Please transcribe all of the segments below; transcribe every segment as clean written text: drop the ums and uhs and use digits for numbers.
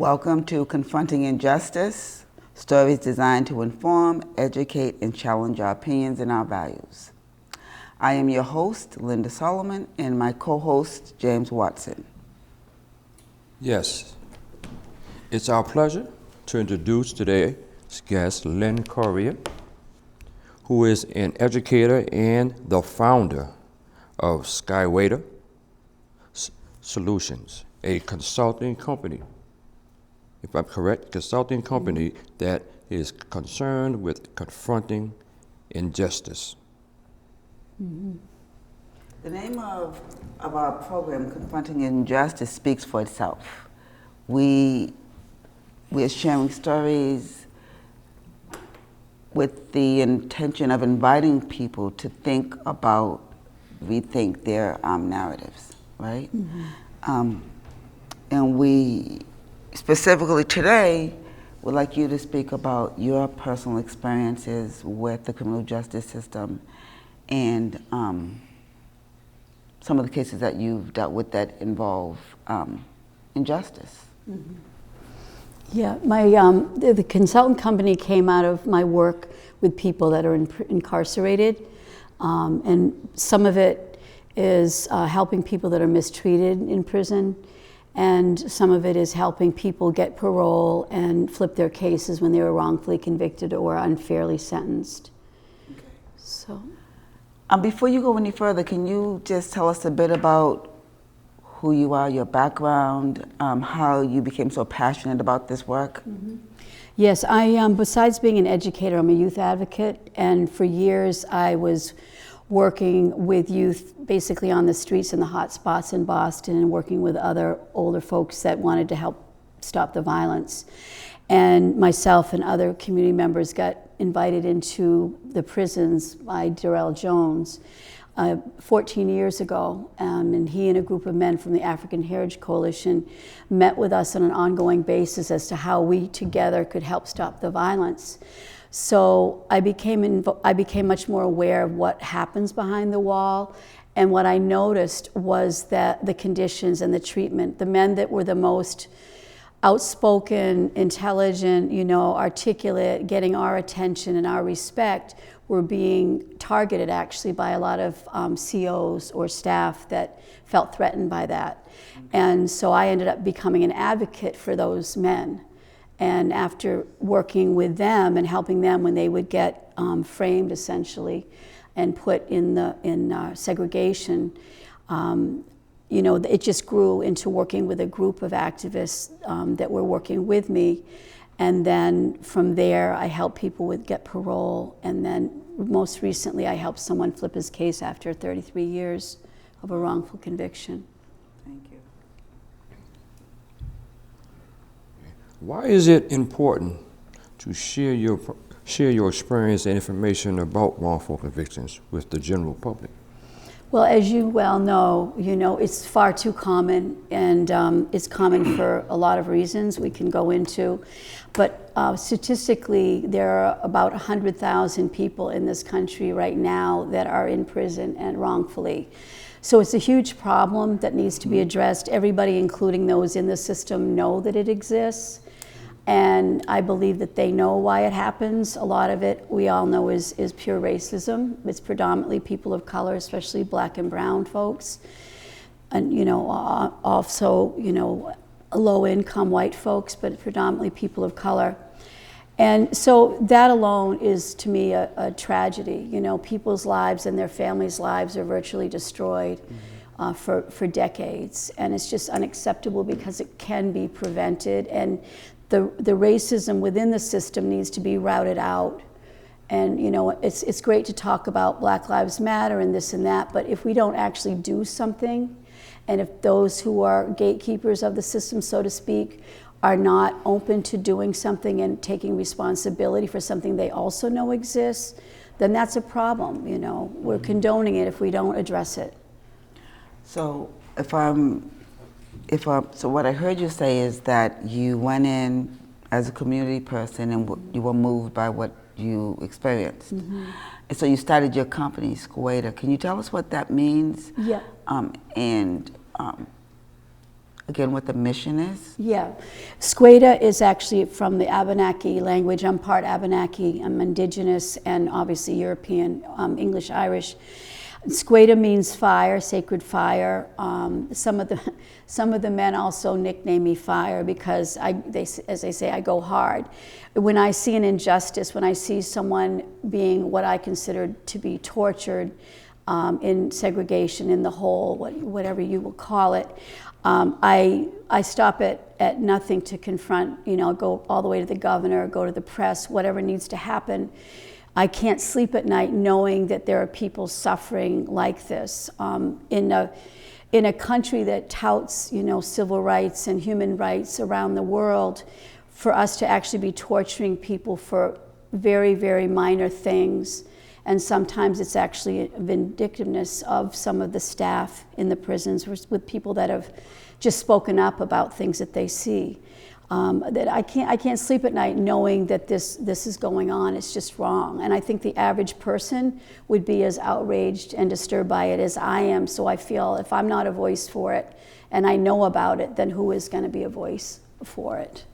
Welcome to Confronting Injustice, stories designed to inform, educate, and challenge our opinions and our values. I am your host, Linda Solomon, and my co-host, James Watson. Yes, it's our pleasure to introduce today's guest, Lynn Currier, who is an educator and the founder of Skweda Solutions, a consulting company, if I'm correct, consulting company that is concerned with confronting injustice. Mm-hmm. The name of our program, Confronting Injustice, speaks for itself. We are sharing stories with the intention of inviting people to rethink their narratives, right? Mm-hmm. And we, specifically today, would like you to speak about your personal experiences with the criminal justice system and some of the cases that you've dealt with that involve injustice. Mm-hmm. Yeah, the consultant company came out of my work with people that are incarcerated, and some of it is helping people that are mistreated in prison, and some of it is helping people get parole and flip their cases when they were wrongfully convicted or unfairly sentenced. Okay. So, before you go any further, can you just tell us a bit about who you are, your background, how you became so passionate about this work? Mm-hmm. Yes, besides being an educator, I'm a youth advocate, and for years I was working with youth basically on the streets and the hot spots in Boston and working with other older folks that wanted to help stop the violence. And myself and other community members got invited into the prisons by Darrell Jones 14 years ago, and he and a group of men from the African Heritage Coalition met with us on an ongoing basis as to how we together could help stop the violence. So I became much more aware of what happens behind the wall, and what I noticed was that the conditions and the treatment, the men that were the most outspoken, intelligent, articulate, getting our attention and our respect, were being targeted actually by a lot of COs or staff that felt threatened by that. And so I ended up becoming an advocate for those men. And after working with them and helping them when they would get framed essentially and put in segregation, it just grew into working with a group of activists that were working with me. And then from there, I helped people get parole. And then most recently, I helped someone flip his case after 33 years of a wrongful conviction. Thank you. Why is it important to share your experience and information about wrongful convictions with the general public? Well, as you well know, it's far too common, and it's common for a lot of reasons we can go into. But statistically, there are about 100,000 people in this country right now that are in prison and wrongfully. So it's a huge problem that needs to be addressed. Everybody, including those in the system, know that it exists. And I believe that they know why it happens. A lot of it, we all know, is pure racism. It's predominantly people of color, especially black and brown folks. And, also, low-income white folks, but predominantly people of color. And so that alone is, to me, a tragedy. People's lives and their families' lives are virtually destroyed for decades. And it's just unacceptable because it can be prevented. And the racism within the system needs to be routed out. And it's great to talk about Black Lives Matter and this and that, but if we don't actually do something, and if those who are gatekeepers of the system, so to speak, are not open to doing something and taking responsibility for something they also know exists, then that's a problem. We're condoning it if we don't address it. So so what I heard you say is that you went in as a community person and you were moved by what you experienced. Mm-hmm. And so you started your company, Skweda. Can you tell us what that means? Yeah. again what the mission is? Yeah. Skweda is actually from the Abenaki language. I'm part Abenaki. I'm indigenous and obviously European, English, Irish. Skweda means fire, sacred fire. Some of the men also nickname me Fire because as they say, I go hard. When I see an injustice, when I see someone being what I consider to be tortured, in segregation, in the hole, whatever you will call it, I stop at nothing to confront, go all the way to the governor, go to the press, whatever needs to happen. I can't sleep at night knowing that there are people suffering like this. In a country that touts, civil rights and human rights around the world, for us to actually be torturing people for very, very minor things, and sometimes it's actually a vindictiveness of some of the staff in the prisons with people that have just spoken up about things that they see. That I can't sleep at night knowing that this is going on. It's just wrong. And I think the average person would be as outraged and disturbed by it as I am. So I feel if I'm not a voice for it and I know about it, then who is going to be a voice for it?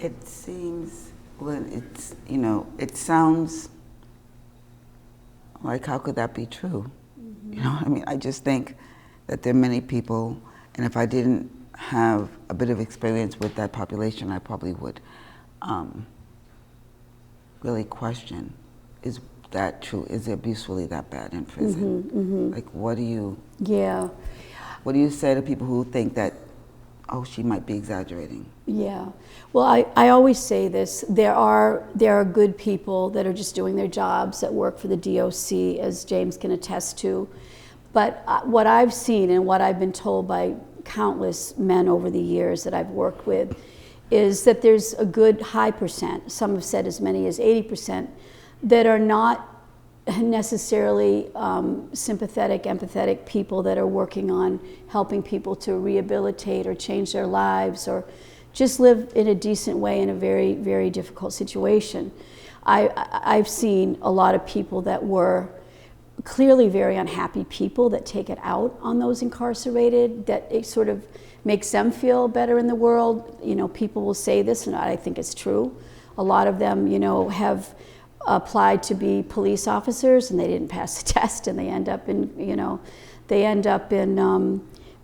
It seems, well, it's, it sounds like, how could that be true? Mm-hmm. I just think that there are many people, and if I didn't have a bit of experience with that population, I probably would really question, is that true? Is the abuse really that bad in prison? Mm-hmm, mm-hmm. Like, what do you say to people who think that, oh, she might be exaggerating? Yeah. Well, I always say this. There are good people that are just doing their jobs, that work for the DOC, as James can attest to. But what I've seen and what I've been told by countless men over the years that I've worked with is that there's a good high percent, some have said as many as 80%, that are not necessarily sympathetic, empathetic people that are working on helping people to rehabilitate or change their lives or just live in a decent way in a very, very difficult situation. I've seen a lot of people that were clearly very unhappy people that take it out on those incarcerated, that it sort of makes them feel better in the world. People will say this, and I think it's true. A lot of them, have applied to be police officers and they didn't pass the test, and they end up in,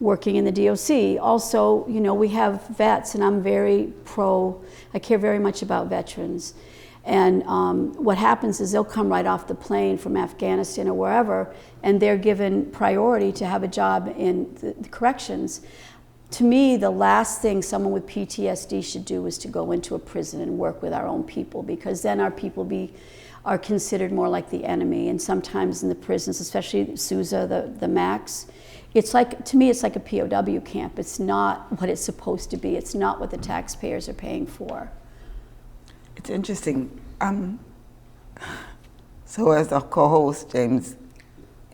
working in the DOC. Also, we have vets, and I'm I care very much about veterans. And what happens is they'll come right off the plane from Afghanistan or wherever, and they're given priority to have a job in the corrections. To me, the last thing someone with PTSD should do is to go into a prison and work with our own people, because then our people are considered more like the enemy. And sometimes in the prisons, especially Sousa, the Max, to me, it's like a POW camp. It's not what it's supposed to be. It's not what the taxpayers are paying for. It's interesting. So as a co-host, James,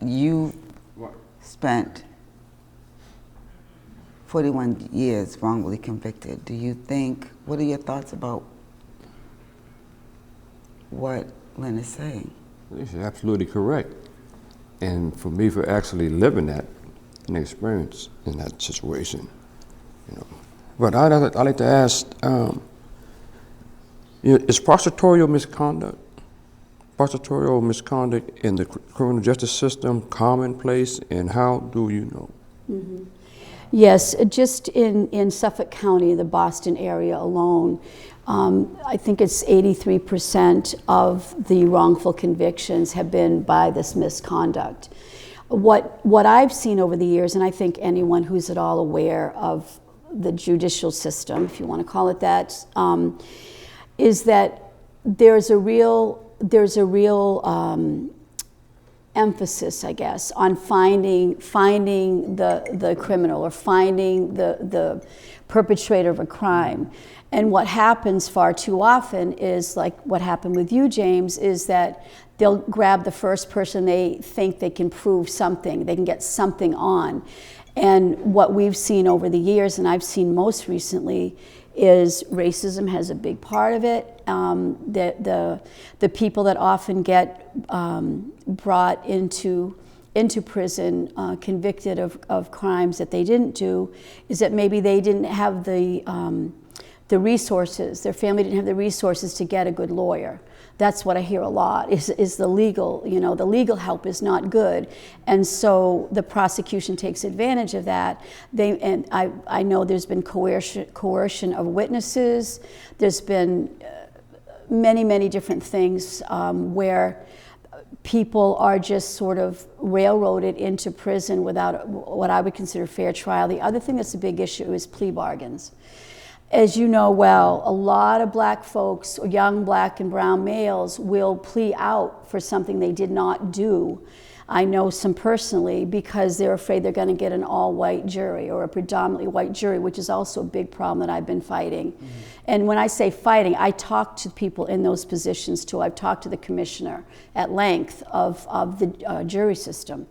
you spent 41 years wrongfully convicted. What are your thoughts about what Lynn is saying? She's absolutely correct. And for me, for actually living that and experience in that situation, But I'd like to ask, is prosecutorial misconduct in the criminal justice system commonplace, and how do you know? Mm-hmm. Yes, just in Suffolk County, the Boston area alone, I think it's 83% of the wrongful convictions have been by this misconduct. What I've seen over the years, and I think anyone who's at all aware of the judicial system, if you want to call it that, is that there's a real emphasis, I guess, on finding the criminal or finding the perpetrator of a crime. And what happens far too often is, like what happened with you, James, is that they'll grab the first person they think they can prove something, they can get something on. And what we've seen over the years, and I've seen most recently, is racism has a big part of it. The people that often get brought into into prison convicted of crimes that they didn't do is that maybe they didn't have the resources, their family didn't have the resources to get a good lawyer. That's what I hear a lot, is the legal, the legal help is not good. And so the prosecution takes advantage of that. And I know there's been coercion of witnesses. There's been many, many different things where people are just sort of railroaded into prison without what I would consider fair trial. The other thing that's a big issue is plea bargains. As you know well, a lot of black folks, young black and brown males, will plea out for something they did not do. I know some personally because they're afraid they're going to get an all-white jury or a predominantly white jury, which is also a big problem that I've been fighting. Mm-hmm. And when I say fighting, I talk to people in those positions too. I've talked to the commissioner at length of the jury system.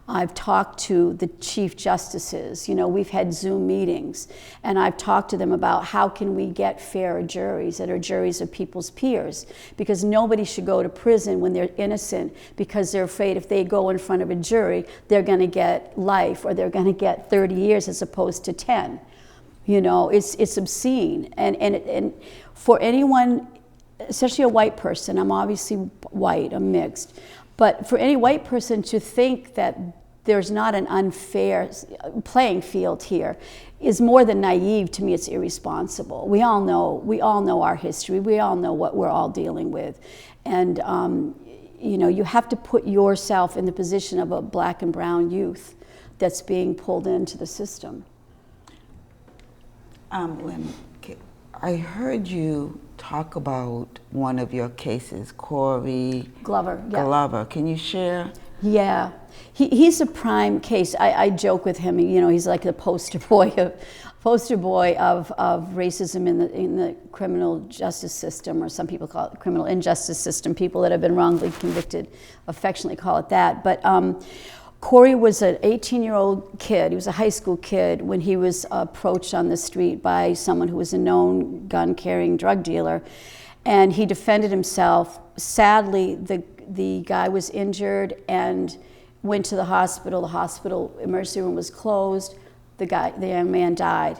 I've talked to the chief justices, we've had Zoom meetings, and I've talked to them about how can we get fairer juries that are juries of people's peers, because nobody should go to prison when they're innocent because they're afraid if they go in front of a jury, they're going to get life or they're going to get 30 years as opposed to 10. It's obscene. And for anyone, especially a white person, I'm obviously white, I'm mixed, but for any white person to think that there's not an unfair playing field here is more than naive. To me, it's irresponsible. We all know our history. We all know what we're all dealing with. And you have to put yourself in the position of a black and brown youth that's being pulled into the system. Lynn, I heard you talk about one of your cases, Corey Glover. Yeah. Glover. Can you share? Yeah, he's a prime case. I joke with him. He's like the poster boy of racism in the criminal justice system, or some people call it criminal injustice system. People that have been wrongly convicted affectionately call it that. But Corey was an 18-year-old kid. He was a high school kid when he was approached on the street by someone who was a known gun-carrying drug dealer, and he defended himself. Sadly, the guy was injured and went to the hospital. The hospital emergency room was closed. The young man died.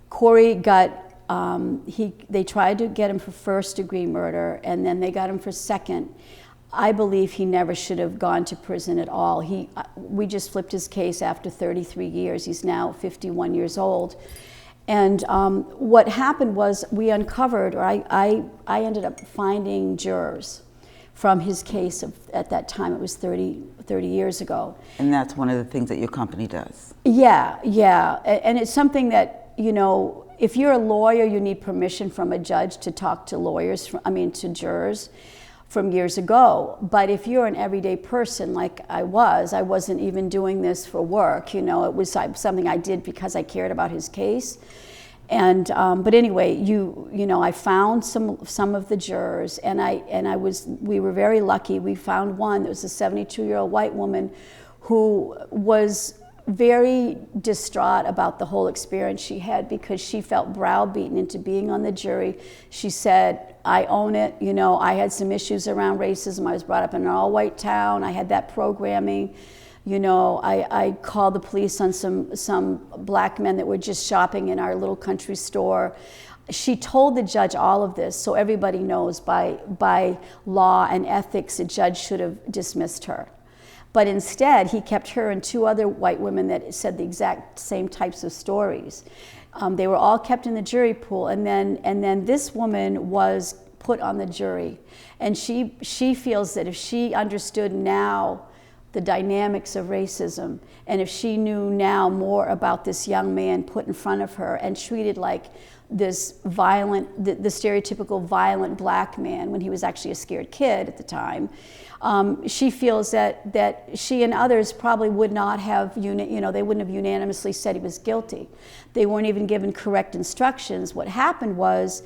Corey got, they tried to get him for first-degree murder, and then they got him for second. I believe he never should have gone to prison at all. We just flipped his case after 33 years. He's now 51 years old. And what happened was we uncovered, or I ended up finding jurors from his case at that time. It was 30 years ago. And that's one of the things that your company does. Yeah. And it's something that, if you're a lawyer, you need permission from a judge to talk to to jurors from years ago. But if you're an everyday person like I wasn't even doing this for work. It was something I did because I cared about his case. And but anyway, I found some of the jurors, and we were very lucky. We found one that was a 72-year-old white woman who was very distraught about the whole experience she had because she felt browbeaten into being on the jury. She said, I own it. I had some issues around racism. I was brought up in an all-white town. I had that programming. I called the police on some black men that were just shopping in our little country store. She told the judge all of this, so everybody knows by law and ethics, the judge should have dismissed her. But instead, he kept her and two other white women that said the exact same types of stories. They were all kept in the jury pool, and then this woman was put on the jury. And she feels that if she understood now the dynamics of racism, and if she knew now more about this young man put in front of her and treated like this violent, the stereotypical violent black man when he was actually a scared kid at the time, she feels that she and others probably would not have, they wouldn't have unanimously said he was guilty. They weren't even given correct instructions. What happened was,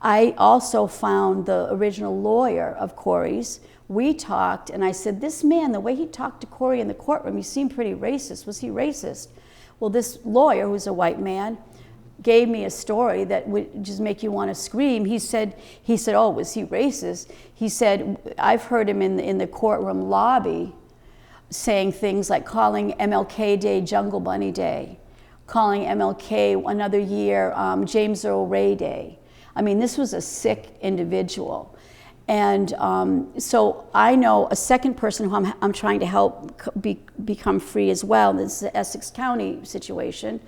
I also found the original lawyer of Corey's. We talked, and I said, this man, the way he talked to Corey in the courtroom, he seemed pretty racist. Was he racist? Well, this lawyer, who's a white man, gave me a story that would just make you want to scream. He said, oh, was he racist? He said, I've heard him in the courtroom lobby saying things like calling MLK Day Jungle Bunny Day, calling MLK another year James Earl Ray Day. I mean, this was a sick individual. And so I know a second person who I'm trying to help become free as well. This is the Essex County situation.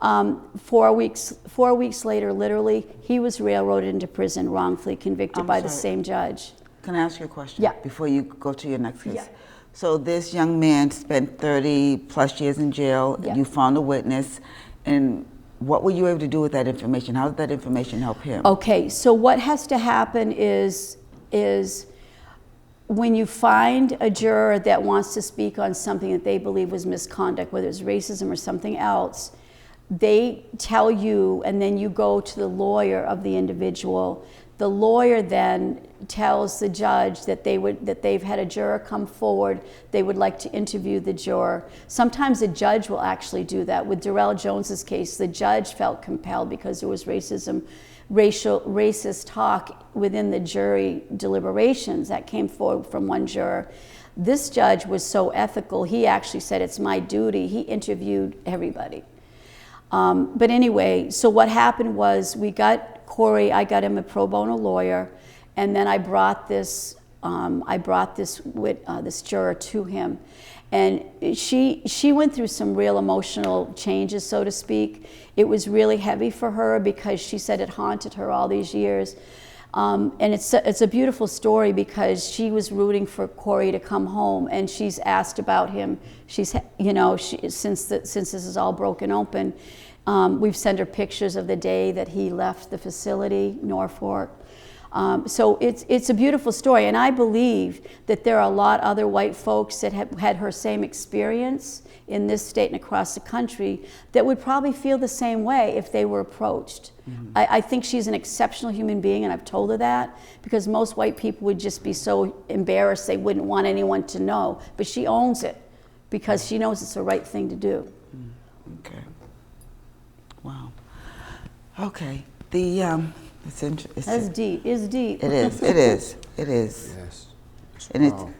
4 weeks later, literally, he was railroaded into prison, wrongfully convicted by the same judge. Can I ask you a question? Yeah. Before you go to your next case? Yeah. So this young man spent 30 plus years in jail. Yeah. You found a witness. And what were you able to do with that information? How did that information help him? Okay, so what has to happen is when you find a juror that wants to speak on something that they believe was misconduct, whether it's racism or something else, they tell you, and then you go to the lawyer of the individual. The lawyer then tells the judge that they've had a juror come forward. They would like to interview the juror. Sometimes the judge will actually do that. With Darrell Jones's case, the judge felt compelled because there was racist talk within the jury deliberations that came forward from one juror. This judge was so ethical, he actually said, it's my duty. He interviewed everybody. But anyway, so what happened was we got Corey, I got him a pro bono lawyer, and then I brought this juror to him. And she went through some real emotional changes, so to speak. It was really heavy for her because she said it haunted her all these years. And it's a beautiful story because she was rooting for Corey to come home, and she's asked about him. She's, since this is all broken open, we've sent her pictures of the day that he left the facility, Norfolk. So it's a beautiful story, and I believe that there are a lot of other white folks that have had her same experience in this state and across the country that would probably feel the same way if they were approached. Mm-hmm. I think she's an exceptional human being, and I've told her that, because most white people would just be so embarrassed they wouldn't want anyone to know. But she owns it because she knows it's the right thing to do. Okay. Wow. Okay. It's interesting. That's deep. It's deep. It is. It is. It is. Yes. It's And powerful.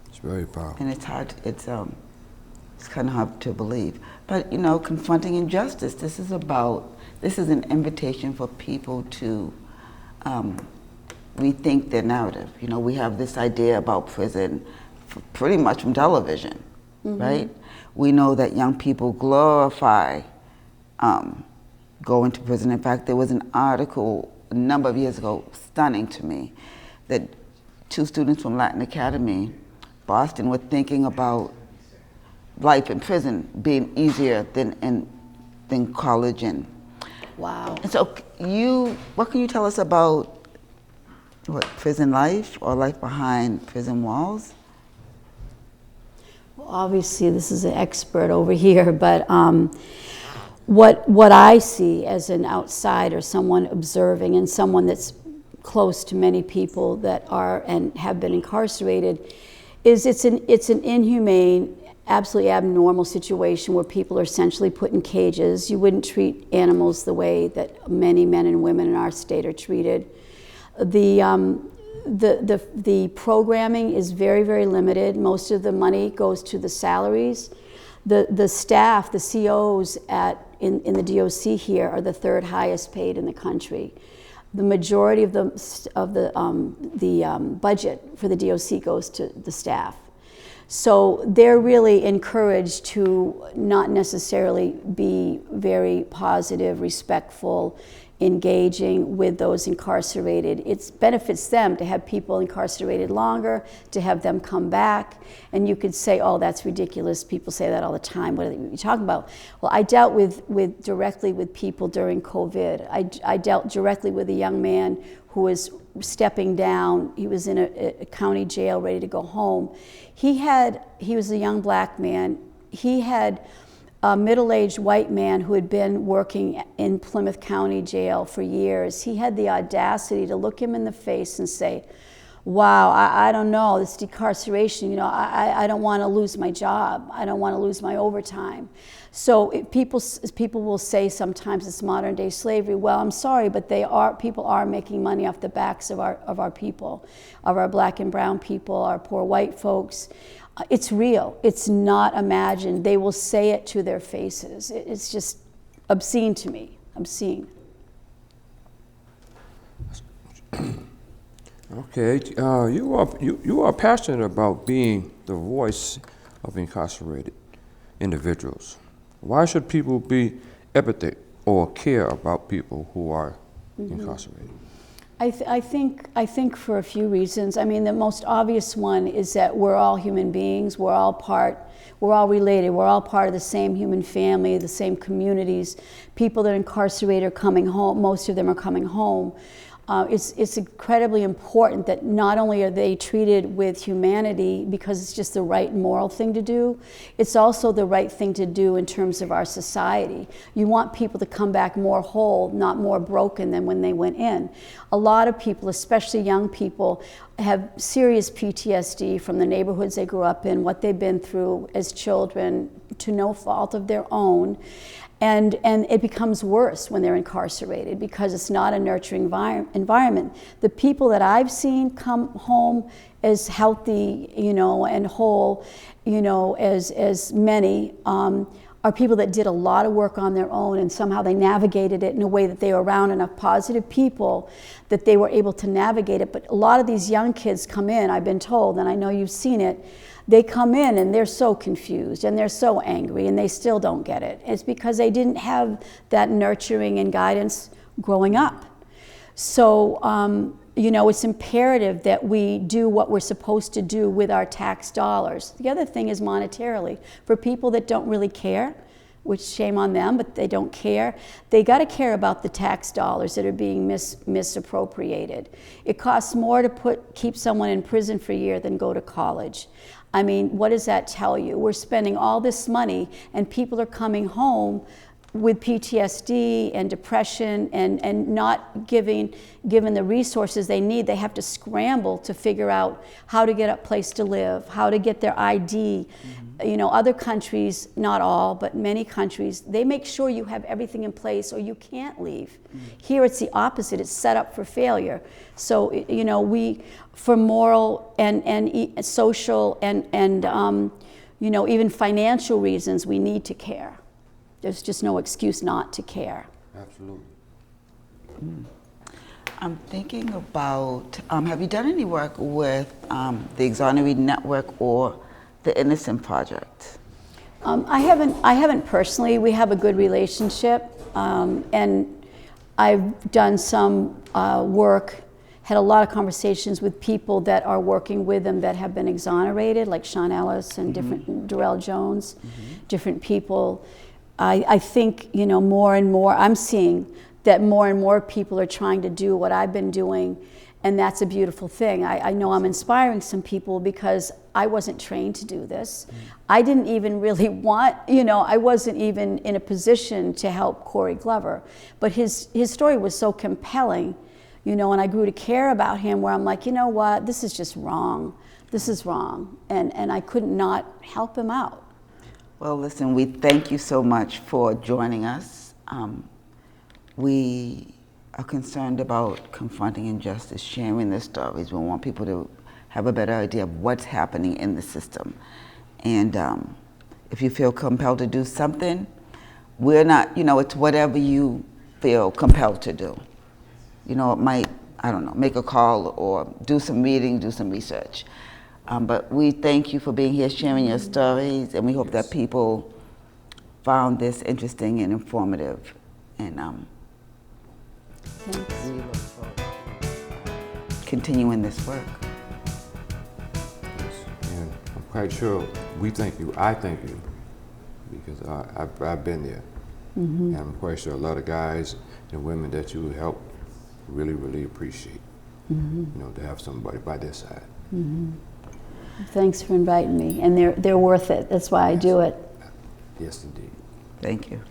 It's very powerful. And it's hard. It's kind of hard to believe. But confronting injustice. This is an invitation for people to rethink their narrative. We have this idea about prison, pretty much from television, right? We know that young people glorify going to prison. In fact, there was an article a number of years ago, stunning to me, that 2 students from Latin Academy, Boston, were thinking about life in prison being easier than college. And wow. And so what can you tell us about prison life or life behind prison walls? Well, obviously, this is an expert over here, but what I see as an outsider, someone observing, and someone that's close to many people that are and have been incarcerated, is it's an inhumane, absolutely abnormal situation where people are essentially put in cages. You wouldn't treat animals the way that many men and women in our state are treated. The programming is very, very limited. Most of the money goes to the salaries. The staff, the COs in the DOC here are the 3rd highest paid in the country. The majority of the budget for the DOC goes to the staff. So they're really encouraged to not necessarily be very positive, respectful, engaging with those incarcerated. It benefits them to have people incarcerated longer, to have them come back. And you could say, oh, that's ridiculous. People say that all the time. What are you talking about? Well, I dealt directly with people during COVID. I dealt directly with a young man who was stepping down. He was in a county jail ready to go home. He was a young black man. He had a middle-aged white man who had been working in Plymouth County Jail for years. He had the audacity to look him in the face and say, wow, I don't know, this decarceration, I don't want to lose my job. I don't want to lose my overtime. So people will say sometimes it's modern day slavery. Well, I'm sorry, but people are making money off the backs of our people, of our black and brown people, our poor white folks. It's real. It's not imagined. They will say it to their faces. It's just obscene to me. Obscene. Okay, you are passionate about being the voice of incarcerated individuals. Why should people be empathetic or care about people who are incarcerated? I think for a few reasons. I mean, the most obvious one is that we're all human beings. We're all related. We're all part of the same human family, the same communities. People that are incarcerated are coming home. Most of them are coming home. It's incredibly important that not only are they treated with humanity because it's just the right moral thing to do, it's also the right thing to do in terms of our society. You want people to come back more whole, not more broken than when they went in. A lot of people, especially young people, have serious PTSD from the neighborhoods they grew up in, what they've been through as children to no fault of their own. And it becomes worse when they're incarcerated because it's not a nurturing environment. The people that I've seen come home as healthy, and whole, as many, are people that did a lot of work on their own, and somehow they navigated it in a way that they were around enough positive people that they were able to navigate it. But a lot of these young kids come in, I've been told, and I know you've seen it, they come in and they're so confused and they're so angry and they still don't get it. It's because they didn't have that nurturing and guidance growing up. So, it's imperative that we do what we're supposed to do with our tax dollars. The other thing is monetarily. For people that don't really care, which shame on them, but they don't care, they got to care about the tax dollars that are being misappropriated. It costs more to keep someone in prison for a year than go to college. I mean, what does that tell you? We're spending all this money and people are coming home with PTSD and depression and not given the resources they need. They have to scramble to figure out how to get a place to live, how to get their ID. Other countries, not all, but many countries, they make sure you have everything in place or you can't leave. Here it's the opposite. It's set up for failure. So, we, for moral and social and even financial reasons, we need to care. There's just no excuse not to care. Absolutely. I'm thinking about, have you done any work with the Exonerated Network or the Innocent Project? I haven't personally. We have a good relationship, and I've done some work, had a lot of conversations with people that are working with them that have been exonerated, like Sean Ellis and different Darrell Jones, different people. I think, more and more, I'm seeing that more and more people are trying to do what I've been doing, and that's a beautiful thing. I know I'm inspiring some people because I wasn't trained to do this. I didn't even really want, I wasn't even in a position to help Corey Glover, but his story was so compelling, and I grew to care about him where I'm like, what, this is just wrong. This is wrong, and I could not help him out. Well, listen, we thank you so much for joining us. We are concerned about confronting injustice, sharing their stories. We want people to have a better idea of what's happening in the system. And if you feel compelled to do something, we're not, it's whatever you feel compelled to do. It might, make a call or do some reading, do some research. But we thank you for being here, sharing your stories, and we hope that people found this interesting and informative. And Thanks. we look forward to continuing this work. Yes. And I'm quite sure I thank you, because I've been there. And I'm quite sure a lot of guys and women that you help really, really appreciate, to have somebody by their side. Thanks for inviting me, and they're worth it. That's why I do it. Yes, indeed. Thank you.